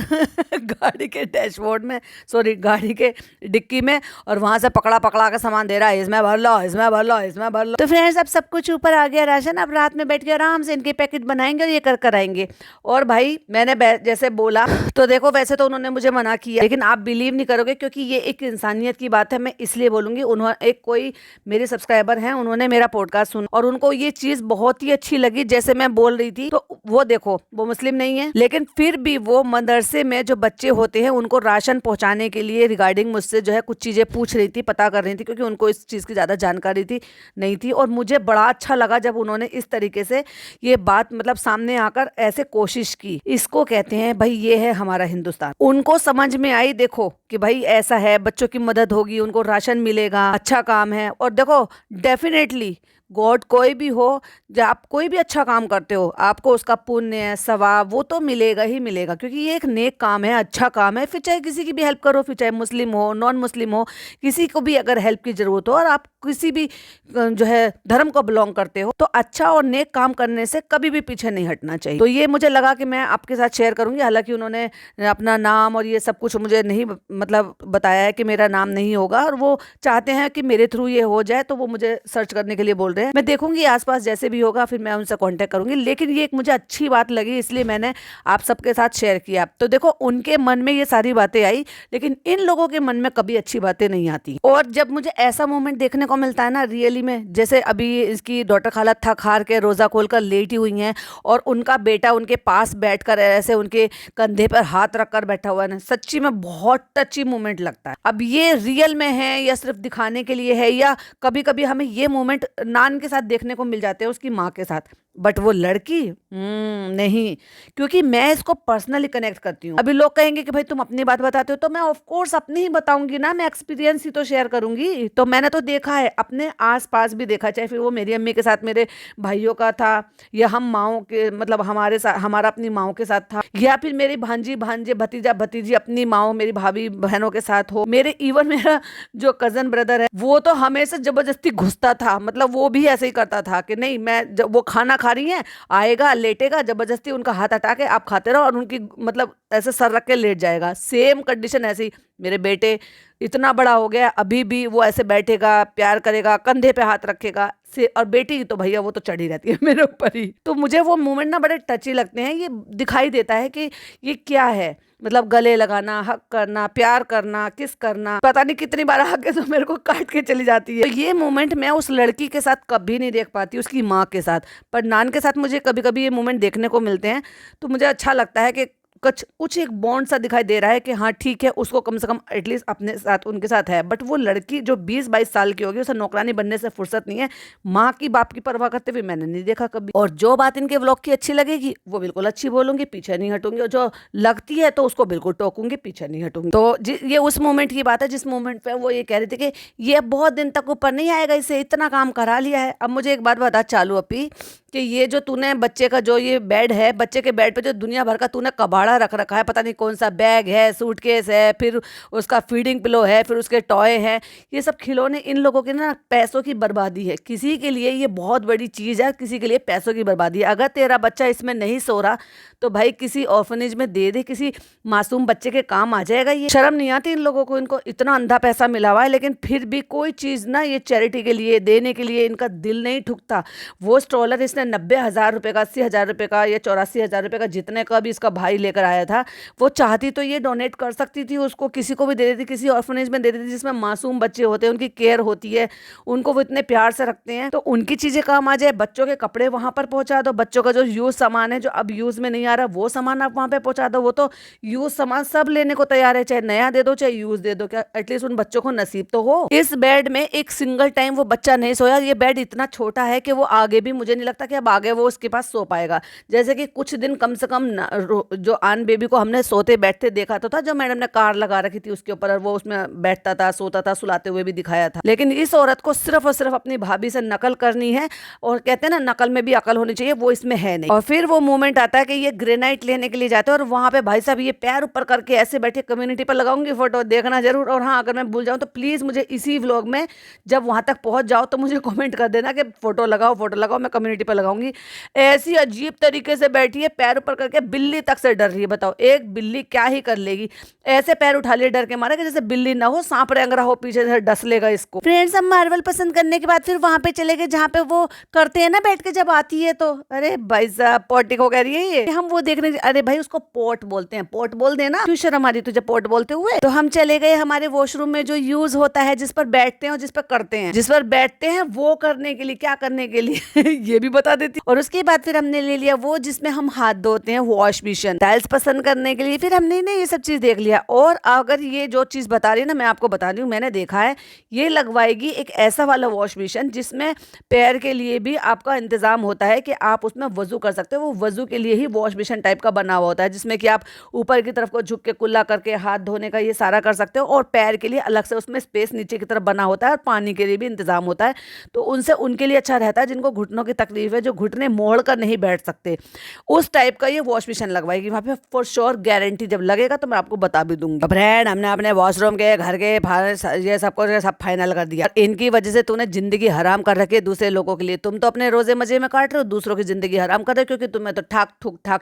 गाड़ी के डैशबोर्ड में, सॉरी गाड़ी के डिक्की में, और वहां से पकड़ा पकड़ा के सामान दे रहा है, इसमें भर लो, इसमें भर लो, इसमें भर लो। तो फ्रेंड्स अब सब कुछ ऊपर आ गया राशन, अब रात में बैठ के आराम से इनके पैकेट बनाएंगे और ये कर कर आएंगे। और भाई मैंने जैसे बोला तो देखो, वैसे तो उन्होंने मुझे मना किया, लेकिन आप बिलीव नहीं करोगे, क्योंकि ये एक इंसानियत की बात है, मैं इसलिए बोलूंगी। उन्होंने एक कोई मेरे सब्सक्राइबर हैं, उन्होंने मेरा पॉडकास्ट सुना और उनको ये चीज बहुत ही अच्छी लगी जैसे मैं बोल रही थी। तो वो देखो, वो मुस्लिम नहीं है, लेकिन फिर भी वो मदरसे में जो बच्चे होते हैं उनको राशन पहुंचाने के लिए रिगार्डिंग मुझसे जो है कुछ चीजें पूछ रही थी, पता कर रही थी, क्योंकि उनको इस चीज की ज्यादा जानकारी थी नहीं थी। और मुझे बड़ा अच्छा लगा जब उन्होंने इस तरीके से ये बात मतलब सामने आकर ऐसे कोशिश की। इसको कहते हैं भाई, ये है हमारा हिंदुस्तान। उनको समझ में आई देखो कि भाई ऐसा है, बच्चों की मदद होगी, उनको राशन मिलेगा, अच्छा काम है। और देखो डेफिनेटली गॉड कोई भी हो, जब आप कोई भी अच्छा काम करते हो आपको उसका पुण्य सवाब वो तो मिलेगा ही मिलेगा, क्योंकि ये एक नेक काम है, अच्छा काम है। फिर चाहे किसी की भी हेल्प करो, फिर चाहे मुस्लिम हो नॉन मुस्लिम हो, किसी को भी अगर हेल्प की जरूरत हो और आप किसी भी जो है धर्म को बिलोंग करते हो, तो अच्छा और नेक काम करने से कभी भी पीछे नहीं हटना चाहिए। तो ये मुझे लगा कि मैं आपके साथ शेयर करूंगी। हालांकि उन्होंने अपना नाम और ये सब कुछ मुझे नहीं मतलब बताया है कि मेरा नाम नहीं होगा, और वो चाहते हैं कि मेरे थ्रू ये हो जाए, तो वो मुझे सर्च करने के लिए बोल रहे हैं। मैं देखूंगी आसपास जैसे भी होगा, फिर मैं उनसे कांटेक्ट करूंगी। लेकिन ये एक मुझे अच्छी बात लगी, इसलिए मैंने आप सबके साथ शेयर किया। तो देखो उनके मन में ये सारी बातें आई, लेकिन इन लोगों के मन में कभी अच्छी बातें नहीं आती। और जब मुझे ऐसा मोमेंट देखने को मिलता है ना रियली में, जैसे अभी इसकी डॉटर खाला थक हार के रोजा खोलकर लेटी हुई हैं और उनका बेटा उनके पास बैठकर ऐसे उनके कंधे पर हाथ रखकर बैठा हुआ है ना, सच्ची में बहुत टची मोमेंट लगता है। अब ये रियल में है या सिर्फ दिखाने के लिए है, या कभी कभी हमें ये मोमेंट नान के साथ देखने को मिल जाते हैं उसकी माँ के साथ, बट वो लड़की नहीं, क्योंकि मैं इसको पर्सनली कनेक्ट करती हूँ। अभी लोग कहेंगे कि भाई तुम अपनी बात बताते हो, तो मैं ऑफ कोर्स अपनी ही बताऊंगी ना, मैं एक्सपीरियंस ही तो शेयर करूंगी। तो मैंने तो देखा है, अपने आसपास भी देखा, चाहे फिर वो मेरी अम्मी के साथ मेरे भाइयों का था, या हम माओ के मतलब हमारे साथ हमारा अपनी माओ के साथ था, या फिर मेरी भांजी भांजे भतीजा भतीजी अपनी माओ मेरी भाभी बहनों के साथ हो। मेरे इवन मेरा जो कजन ब्रदर है वो तो हमेशा जबरदस्ती घुसता था, मतलब वो भी ऐसे ही करता था कि नहीं, मैं जब वो खाना खा रही है आएगा लेटेगा, जबरदस्ती उनका हाथ हटा के आप खाते रहो, और उनकी मतलब ऐसे सर रख के लेट जाएगा। सेम कंडीशन ऐसी मेरे बेटे इतना बड़ा हो गया, अभी भी वो ऐसे बैठेगा, प्यार करेगा, कंधे पे हाथ रखेगा से। और बेटी तो भैया वो तो चढ़ी रहती है मेरे ऊपर ही। तो मुझे वो मोमेंट ना बड़े टची लगते हैं। ये दिखाई देता है कि ये क्या है, मतलब गले लगाना, हक करना, प्यार करना, किस करना, पता नहीं कितनी बार आके तो मेरे को काट के चली जाती है। तो ये मोमेंट मैं उस लड़की के साथ कभी नहीं देख पाती, उसकी माँ के साथ, पर नान के साथ मुझे कभी कभी ये मोमेंट देखने को मिलते हैं। तो मुझे अच्छा लगता है कि कुछ एक बॉन्ड सा दिखाई दे रहा है कि हाँ ठीक है, उसको कम से कम एटलीस्ट अपने साथ उनके साथ है। बट वो लड़की जो 20-22 साल की होगी, उसे नौकरानी बनने से फुर्सत नहीं है, माँ की बाप की परवाह करते हुए मैंने नहीं देखा कभी। और जो बात इनके व्लॉग की अच्छी लगेगी वो बिल्कुल अच्छी बोलूंगी, पीछे नहीं हटूंगी, और जो लगती है तो उसको बिल्कुल टोकूंगी, पीछे नहीं हटूंगी। तो ये उस मोमेंट की बात है जिस मोमेंट पे वो ये कह रही थी कि ये बहुत दिन तक ऊपर नहीं आएगा, इसे इतना काम करा लिया है। अब मुझे एक बात बता चालू अपी, कि ये जो तूने बच्चे का जो ये बेड है, बच्चे के बेड पे जो दुनिया भर का तूने कबाड़ा रख रखा है, पता नहीं कौन सा बैग है, सूटकेस है, फिर उसका फीडिंग पिलो है, फिर उसके टॉय है, ये सब खिलौने इन लोगों के ना पैसों की बर्बादी है। किसी के लिए ये बहुत बड़ी चीज़ है, किसी के लिए पैसों की बर्बादी है। अगर तेरा बच्चा इसमें नहीं सो रहा तो भाई किसी ऑर्फनेज में दे दे, किसी मासूम बच्चे के काम आ जाएगा। ये शर्म नहीं आती इन लोगों को, इनको इतना अंधा पैसा मिला हुआ है, लेकिन फिर भी कोई चीज़ ना ये चैरिटी के लिए देने के लिए इनका दिल नहीं ठुकता। वो स्ट्रोलर इसने 90,000 रुपये का, 80,000 रुपये का या 84,000 रुपये का, जितने का भी इसका भाई लेकर आया था, वो चाहती तो ये डोनेट कर सकती थी, उसको किसी को भी दे देती, किसी ऑर्फनेज में दे देती जिसमें मासूम बच्चे होते हैं, उनकी केयर होती है, उनको वो इतने प्यार से रखते हैं, तो उनकी चीज़ें काम आ जाए। बच्चों के कपड़े वहाँ पर पहुँचा दो, बच्चों का जो यूज सामान है जो अब यूज में नहीं आ रहा वो सामान आप वहाँ पे पहुँचा दो। वो तो यूज सामान सब लेने को तैयार है, चाहे नया दे दो चाहे यूज दे दो, क्या एटलीस्ट उन बच्चों को नसीब तो हो। इस बेड में एक सिंगल टाइम वो बच्चा नहीं सोया। ये बेड इतना छोटा है कि वो आगे भी मुझे नहीं लगता कि अब आगे वो उसके पास सो पाएगा। जैसे कि कुछ दिन कम से कम जो आन बेबी को हमने सोते बैठते देखा तो था, जो मैडम ने कार लगा रखी थी उसके ऊपर, और वो उसमें बैठता था, सोता था, सुलाते हुए भी दिखाया था। लेकिन इस औरत को सिर्फ और सिर्फ अपनी भाभी से नकल करनी है, और कहते हैं ना नकल में भी अकल होनी चाहिए, वो इसमें है नहीं। और फिर वो मोमेंट आता है कि ये ग्रेनाइट लेने के लिए जाते हैं, और वहां पे भाई साहब ये पैर ऊपर करके ऐसे बैठे, कम्युनिटी पर लगाऊंगी फोटो, देखना जरूर। और हाँ, अगर मैं भूल जाऊं तो प्लीज मुझे इसी व्लॉग में जब वहां तक पहुंच जाओ तो मुझे कमेंट कर देना कि फोटो लगाओ, फोटो लगाओ, मैं कम्युनिटी पर लगाऊंगी। ऐसी अजीब तरीके से बैठी है, पैर ऊपर करके, बिल्ली तक से डर रही है। बताओ एक बिल्ली क्या ही कर लेगी, ऐसे पैर उठा लिए डर के मारे कि जैसे बिल्ली ना हो, सांप रेंग रहा हो पीछे से, डस लेगा इसको। फ्रेंड्स, हम मार्वल पसंद करने के बाद फिर वहां पे चले गए जहाँ पे वो करते हैं ना बैठ के जब आती है तो। अरे भाई साहब, पोटी को कह रही है ये, हम वो देखने, अरे भाई उसको पोट बोलते हैं, पोट बोल देना, क्यों शर्म आ रही तुझे पोट बोलते हुए। तो हम चले गए हमारे वॉशरूम में जो यूज होता है, जिस पर बैठते हैं और जिस पर करते हैं, जिस पर बैठते हैं वो करने के लिए, क्या करने के लिए ये भी बता देती। और उसके बाद फिर हमने ले लिया वो जिसमें हम हाथ धोते हैं, वॉश बेसिन, टाइल्स पसंद करने के लिए। फिर हमने ये सब चीज देख लिया। और अगर ये जो चीज बता रही है ना, मैं आपको बता रही हूँ, मैंने देखा है, ये लगवाएगी एक ऐसा वाला वॉश बेसिन जिसमें पैर के लिए भी आपका इंतजाम होता है कि आप उसमें वजू कर सकते हो। वो वजू के लिए ही वॉश बेसिन टाइप का बना हुआ होता है, जिसमें कि आप ऊपर की तरफ को झुक के कुल्ला करके हाथ धोने का ये सारा कर सकते हो, और पैर के लिए अलग से उसमें स्पेस नीचे की तरफ बना होता है, और पानी के लिए भी इंतजाम होता है। तो उनसे उनके लिए अच्छा रहता है जिनको घुटनों की तकलीफ है, जो घुटने मोड़ कर नहीं बैठ सकते, उस टाइप का ये वॉश बेसिन लगवाएगी वहां पे, फॉर श्योर गारंटी। जब लगेगा तो मैं आपको बता भी दूंगी। फ्रेंड, हमने अपने वॉशरूम के, घर के, ये सब फाइनल कर दिया। इनकी वजह से तूने जिंदगी हराम कर रखी है दूसरे लोगों के लिए। तुम तो अपने रोजे मजे में काट रहे हो, दूसरों की जिंदगी हराम कर रहे हो, क्योंकि तुम्हें तो ठाक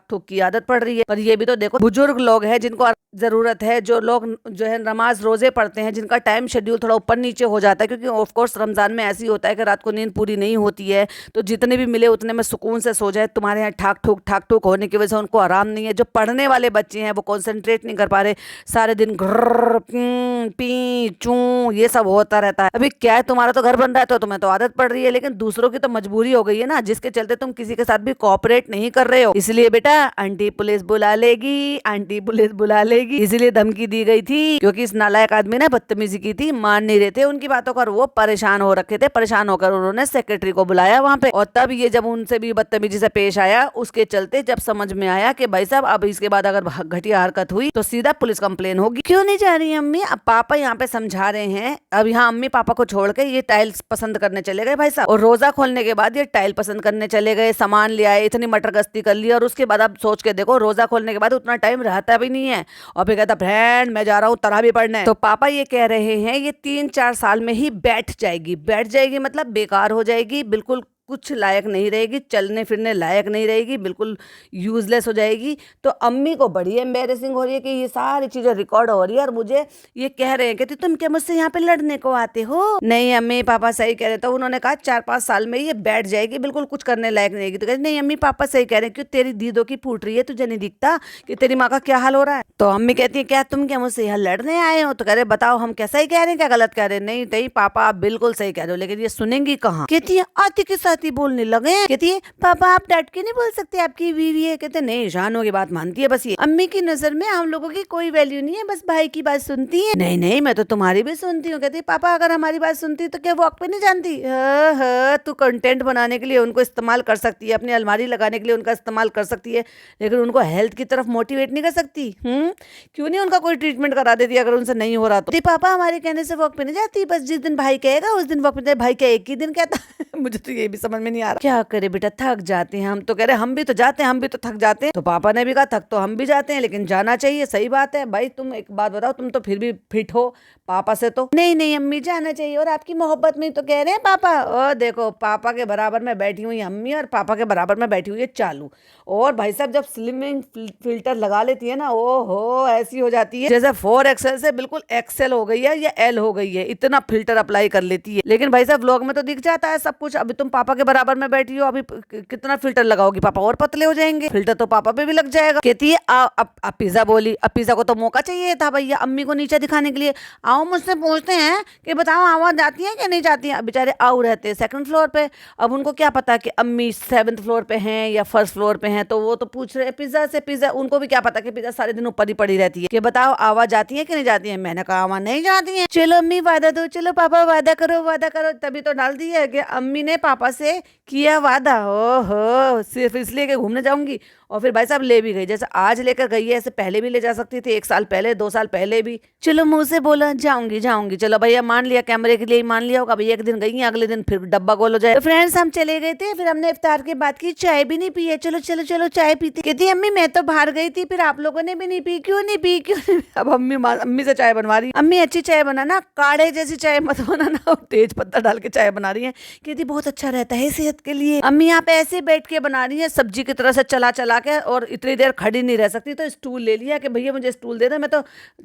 ठुक की आदत पड़ रही है। पर ये भी तो देखो, बुजुर्ग लोग हैं जिनको जरूरत है, जो लोग जो है नमाज रोजे पढ़ते हैं, जिनका टाइम शेड्यूल थोड़ा ऊपर नीचे हो जाता है, क्योंकि ऑफ कोर्स रमजान में ऐसी होता है कि रात को नींद पूरी नहीं होती है, तो जितने भी मिले उतने में सुकून से सो जाए। तुम्हारे यहाँ ठाक ठुक होने की वजह से उनको आराम नहीं है। जो पढ़ने वाले बच्चे हैं वो कॉन्सेंट्रेट नहीं कर पा रहे, सारे दिन ग्रर पी चू ये सब होता रहता है। अभी क्या है, तुम्हारा तो घर बन रहा है तो तुम्हें तो आदत पड़ रही है, लेकिन दूसरों की तो मजबूरी हो गई है ना, जिसके चलते तुम किसी के साथ भी कोऑपरेट नहीं कर रहे हो। इसलिए बेटा आंटी पुलिस बुला लेगी, आंटी पुलिस बुला लेगी, इसलिए धमकी दी गई थी, क्योंकि इस नालायक आदमी ने बदतमीजी की थी, मान नहीं रहे थे उनकी बातों का, वो परेशान हो रखे थे। परेशान होकर उन्होंने सेक्रेटरी को बुलाया वहां पे, और तब ये जब उनसे भी बदतमीजी से पेश आया, उसके चलते जब समझ में आया कि भाई साहब अब इसके बाद अगर घटिया हरकत हुई तो सीधा पुलिस कंप्लेन होगी। क्यों नहीं जा रही अम्मी? अब पापा यहाँ पे समझा रहे हैं। अब यहाँ अम्मी पापा को छोड़ के ये टाइल्स पसंद करने चले गए भाई साहब, और रोजा खोलने के बाद ये टाइल पसंद करने चले गए, सामान ले आए, इतनी मटर गश्ती कर ली, और उसके बाद आप सोच के देखो, रोजा खोलने के बाद उतना टाइम रहता भी नहीं है, और फिर कहता फ्रेंड मैं जा रहा हूँ तरावी पढ़ने। तो पापा ये कह रहे हैं ये 3-4 साल में ही बैठ जाएगी, मतलब बेकार हो जाएगी, बिल्कुल कुछ लायक नहीं रहेगी, चलने फिरने लायक नहीं रहेगी, बिल्कुल यूजलेस हो जाएगी। तो अम्मी को बड़ी एम्बेरसिंग हो रही है कि ये सारी चीजें रिकॉर्ड हो रही है, और मुझे ये कह रहे हैं कि तुम क्या मुझसे यहाँ पे लड़ने को आते हो? नहीं अम्मी पापा सही कह रहे। तो उन्होंने कहा 4-5 साल में ये बैठ जाएगी, बिल्कुल कुछ करने लायक नहीं रहेगी। तो कहते नहीं अम्मी पापा सही कह रहे हैं, क्यों तेरी दीदों की फूट रही है, तुझे नहीं दिखता कि तेरी माँ का क्या हाल हो रहा है? तो अम्मी कहती है क्या तुम क्या मुझसे यहाँ लड़ने आए हो? तो कह रहे बताओ हम क्या सही कह रहे हैं क्या गलत कह रहे हैं? नहीं नहीं पापा आप बिल्कुल सही कह रहे हो, लेकिन ये सुनेंगी कहाँ? कहती है आती के साथ ही बोलने लगे। कहती है पापा आप डट के नहीं बोल सकते, आपकी बीवी है। कहते नहीं शानों की बात मानती है बस, ये अम्मी की नजर में हम लोगों की कोई वैल्यू नहीं है, बस भाई की बात सुनती है। नहीं नहीं मैं तो तुम्हारी भी सुनती हूँ। कहती पापा अगर हमारी बात सुनती तो क्या वॉक पे नहीं जानती? तू कंटेंट बनाने के लिए उनको इस्तेमाल कर सकती है, अपनी अलमारी लगाने के लिए उनका इस्तेमाल कर सकती है, लेकिन उनको हेल्थ की तरफ मोटिवेट नहीं कर सकती। क्यों नहीं उनका कोई ट्रीटमेंट करा देती अगर उनसे नहीं हो रहा तो? पापा हमारे कहने से वॉक पे नहीं जाती, बस जिस दिन भाई कहेगा उस दिन वॉक पे जाए। भाई क्या एक ही दिन कहता? मुझे तो ये भी समझ में नहीं आ रहा, क्या करे बेटा, थक जाते हैं हम। तो कह रहे हम भी तो जाते हैं, हम भी तो थक जाते हैं। तो पापा ने भी कहा थक तो हम भी जाते हैं, लेकिन जाना चाहिए। सही बात है भाई, तुम एक बात बताओ, तुम तो फिर भी फिट हो पापा से तो। नहीं नहीं अम्मी जाना चाहिए, और आपकी मोहब्बत में तो कह रहे हैं पापा। और देखो पापा के बराबर में बैठी हुई अम्मी और पापा के बराबर में बैठी हुई है चालू। और भाई साहब जब स्लिमिंग फिल्टर लगा लेती है ना, ओहो ऐसी हो जाती है जैसे 4XL से बिल्कुल XL हो गई है या L हो गई है, इतना फिल्टर अप्लाई कर लेती है। लेकिन भाई साहब व्लॉग में तो दिख जाता है सब कुछ। अभी तुम पापा के बराबर में बैठी हो, अभी कितना फिल्टर लगाओगी, पापा और पतले हो जाएंगे, फिल्टर तो पापा पे भी लग जाएगा। कहती है अब पिज्जा बोली, अब पिज्जा को तो मौका चाहिए था भैया अम्मी को नीचे दिखाने के लिए। आओ मुझसे पूछते हैं कि बताओ आवाज जाती है कि नहीं जाती है? अब बेचारे आओ रहते हैं 2nd फ्लोर पे, अब उनको क्या पता कि अम्मी 7th फ्लोर पे हैं या 1st फ्लोर पे हैं, तो वो तो पूछ रहे पिज्जा से पिज्जा। उनको भी क्या पता कि पिज्जा सारे दिन ऊपर ही पड़ी रहती है, कि बताओ आवाज जाती है कि नहीं जाती है? मैंने कहा आवाज नहीं जाती है। चलो अम्मी वादा दो, चलो पापा वादा करो। तभी तो डाल दी है कि अम्मी ने पापा से किया वादा, ओहो, सिर्फ इसलिए कि घूमने जाऊंगी, और फिर भाई साहब ले भी गई। जैसे आज लेकर गई है, ऐसे पहले भी ले जा सकती थी, 1 साल पहले, 2 साल पहले भी। चलो मुंह से बोला जाऊंगी जाऊंगी, चलो भैया मान लिया, कैमरे के लिए ही मान लिया होगा भैया, एक दिन गई है, अगले दिन फिर डब्बा गोल हो जाए। तो फ्रेंड्स हम चले गए थे, फिर हमने इफ्तार के बाद की चाय भी नहीं पी है, चलो चलो चलो चाय पीते। कहती अम्मी मैं तो बाहर गई थी, फिर आप लोगों ने भी नहीं पी, क्यों नहीं पी, क्यों नहीं? अब अम्मी से चाय बनवा रही, अम्मी अच्छी चाय बनाना, काढ़े जैसी चाय मत बनाना, तेज पत्ता डाल के चाय बना रही है। कहती बहुत अच्छा रहता है सेहत के लिए। अम्मी आप ऐसे बैठ के बना रही है, सब्जी की तरह से चला चला के, और इतनी देर खड़ी नहीं रह सकती, तो स्टूल ले लिया कि भैया मुझे स्टूल दे दो, मैं तो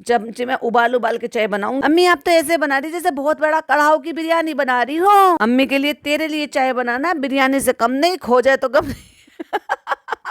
चमचे में उबाल उबाल के चाय बनाऊं। अम्मी आप तो ऐसे बना रही जैसे बहुत बड़ा कढ़ाऊ की बिरयानी बना रही हो। अम्मी के लिए तेरे लिए चाय बनाना बिरयानी से कम नहीं, खो जाए तो कम नहीं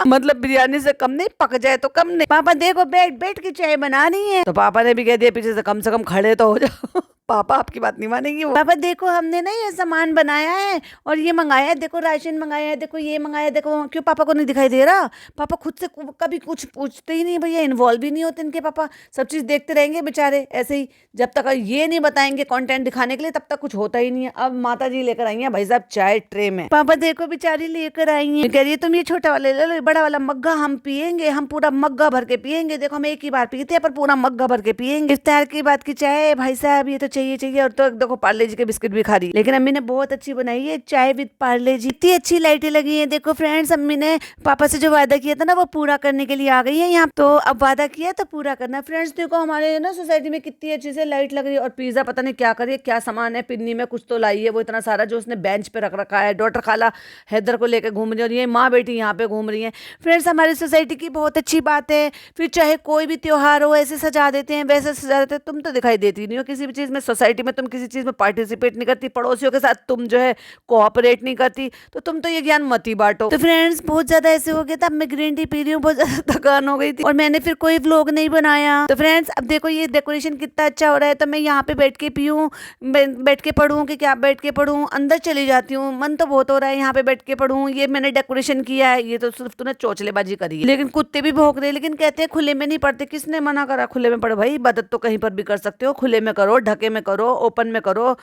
मतलब बिरयानी से कम नहीं, पक जाए तो कम नहीं। पापा देखो बैठ बैठ के चाय बना रही है। तो पापा ने भी कह दिया पीछे से कम खड़े तो हो जाओ पापा आपकी बात नहीं मानेंगी वो। पापा देखो हमने ना ये सामान बनाया है, और ये मंगाया है, देखो राशन मंगाया है, देखो ये मंगाया है, देखो। क्यों पापा को नहीं दिखाई दे रहा? पापा खुद से कभी कुछ पूछते ही नहीं भैया, इन्वॉल्व भी नहीं होते इनके पापा, सब चीज देखते रहेंगे बेचारे ऐसे ही। जब तक ये नहीं बताएंगे कंटेंट दिखाने के लिए, तब तक कुछ होता ही नहीं है। अब माता जी लेकर आई है भाई साहब चाय ट्रे में, पापा देखो बेचारी लेकर आई है, कह रही है तुम ये छोटा वाले ले लो, बड़ा वाला मग्गा हम पियेंगे, हम पूरा मग्गा भर के पियेंगे। देखो हम एक ही बार पीते हैं, पर पूरा मग्गा भर के पियेंगे। इफ्तार की बात की चाय भाई साहब, ये तो चाहिए चाहिए। और तो देखो पार्ले जी के बिस्किट भी खा रही, लेकिन अम्मी ने बहुत अच्छी बनाई है चाय विद पार्ले जी, इतनी अच्छी लाइटें लगी है। देखो फ्रेंड्स अम्मी ने पापा से जो वादा किया था ना, वो पूरा करने के लिए आ गई है यहाँ। तो अब वादा किया तो पूरा करना। फ्रेंड्स देखो हमारे ना सोसाइटी में कितनी अच्छी से लाइट लग रही है, और पिज्जा पता नहीं क्या करिए, क्या सामान है, पिन्नी में कुछ तो लाई है वो इतना सारा, जो उसने बेंच पे रख रखा है। डॉक्टर खाला हैदर को लेकर घूम रही है, और ये माँ बेटी यहाँ पे घूम रही है। फ्रेंड्स हमारी सोसाइटी की बहुत अच्छी बात है, फिर चाहे कोई भी त्योहार हो ऐसे सजा देते हैं, वैसे सजा देते हैं। तुम तो दिखाई देती नहीं हो किसी भी चीज में, सोसाइटी में तुम किसी चीज में पार्टिसिपेट नहीं करती, पड़ोसियों के साथ तुम जो है कोऑपरेट नहीं करती, तो तुम तो ये ज्ञान मत ही बांटो। तो फ्रेंड्स बहुत ज्यादा ऐसे हो गया था, अब मैं ग्रीन टी पी रही हूँ, बहुत ज्यादा थकान हो गई थी, और मैंने फिर कोई व्लॉग नहीं बनाया। तो फ्रेंड्स अब देखो ये डेकोरेशन कितना अच्छा हो रहा है, तो मैं यहाँ पे बैठ के पीऊँ, बैठ के पढ़ूँ कि क्या बैठ के पढ़ूँ, अंदर चली जाती हूँ, मन तो बहुत हो रहा है यहाँ पे बैठ के पढ़ूँ। ये मैंने डेकोरेशन किया है, ये तो सिर्फ तूने चोचलेबाजी करी है। लेकिन कुत्ते भी भौंक रहे, लेकिन कहते हैं खुले में नहीं पढ़ते। किसने मना करा खुले में पढ़ो? भाई इबादत तो कहीं पर भी कर सकते हो, खुले में करो, ढके में करो, ओपन में करो,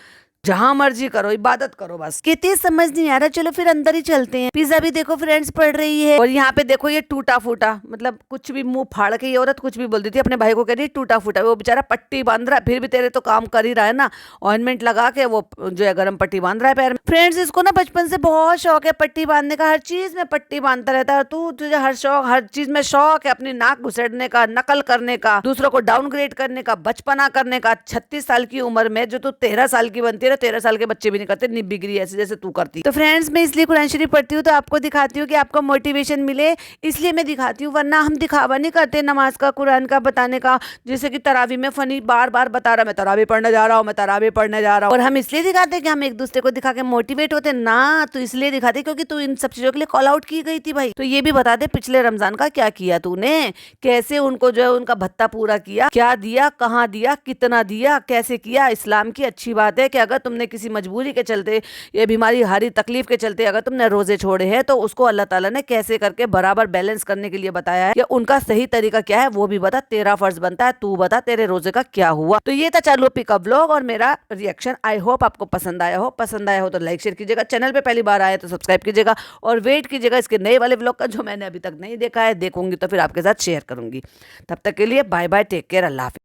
जहां मर्जी करो, इबादत करो बस। कितनी समझ नहीं आ रहा, चलो फिर अंदर ही चलते हैं। पिज्जा भी देखो फ्रेंड्स पड़ रही है, और यहाँ पे देखो ये टूटा फूटा, मतलब कुछ भी मुंह फाड़ के ये औरत कुछ भी बोल देती है। अपने भाई को कह रही टूटा फूटा, वो बेचारा पट्टी बांध रहा है, फिर भी तेरे तो काम कर ही रहा है ना, ऑइंटमेंट लगा के वो जो है गर्म पट्टी बांध रहा है पैर में। फ्रेंड्स इसको ना बचपन से बहुत शौक है पट्टी बांधने का, हर चीज में पट्टी बांधता रहता है। तुझे हर चीज में शौक है, अपनी नाक घुसेड़ने का, नकल करने का, दूसरों को डाउनग्रेड करने का, बचपना करने का। 36 साल की उम्र में जो तू 13 साल की बनती है, 13 साल के बच्चे भी नहीं करते, निब्बी गिरी ऐसे जैसे तू करती। तो फ्रेंड्स मैं इसलिए कुरान शरीफ पढ़ती हूँ, तो आपको दिखाती हूँ कि आपको मोटिवेशन मिले, इसलिए मैं दिखाती हूँ, वरना हम दिखावा नहीं करते नमाज का, कुरान का बताने का। जैसे कि तरावी में फनी बार बार बता रहा मैं तरावी पढ़ने जा रहा हूँ, मैं तरावी पढ़ने जा रहा हूँ, और हम इसलिए दिखाते कि हम एक दूसरे को दिखा के मोटिवेट होते ना, तो इसलिए दिखाते क्योंकि तू इन सब चीजों के लिए कॉल आउट की गई थी भाई। तो ये भी बता दे पिछले रमजान का क्या किया तूने, कैसे उनको जो है उनका भत्ता पूरा किया, क्या दिया, कहाँ दिया, कितना दिया, कैसे किया। इस्लाम की अच्छी बात है कि अगर तुमने किसी मजबूरी के चलते, ये बीमारी हारी तकलीफ के चलते अगर तुमने रोजे छोड़े हैं, तो उसको अल्लाह ताला ने कैसे करके बराबर बैलेंस करने के लिए बताया है, या उनका सही तरीका क्या है वो भी बता। तेरा फर्ज बनता है तू बता तेरे रोजे का क्या हुआ। तो ये था चालू पिकअप व्लॉग और मेरा रिएक्शन। आई होप आपको पसंद आया हो, तो लाइक शेयर कीजिएगा, चैनल पे पहली बार आए तो सब्सक्राइब कीजिएगा, और वेट कीजिएगा इसके नए वाले व्लॉग का, जो मैंने अभी तक नहीं देखा है, देखूंगी तो फिर आपके साथ शेयर करूंगी। तब तक के लिए बाय बाय, टेक केयर, अल्लाह हाफिज़।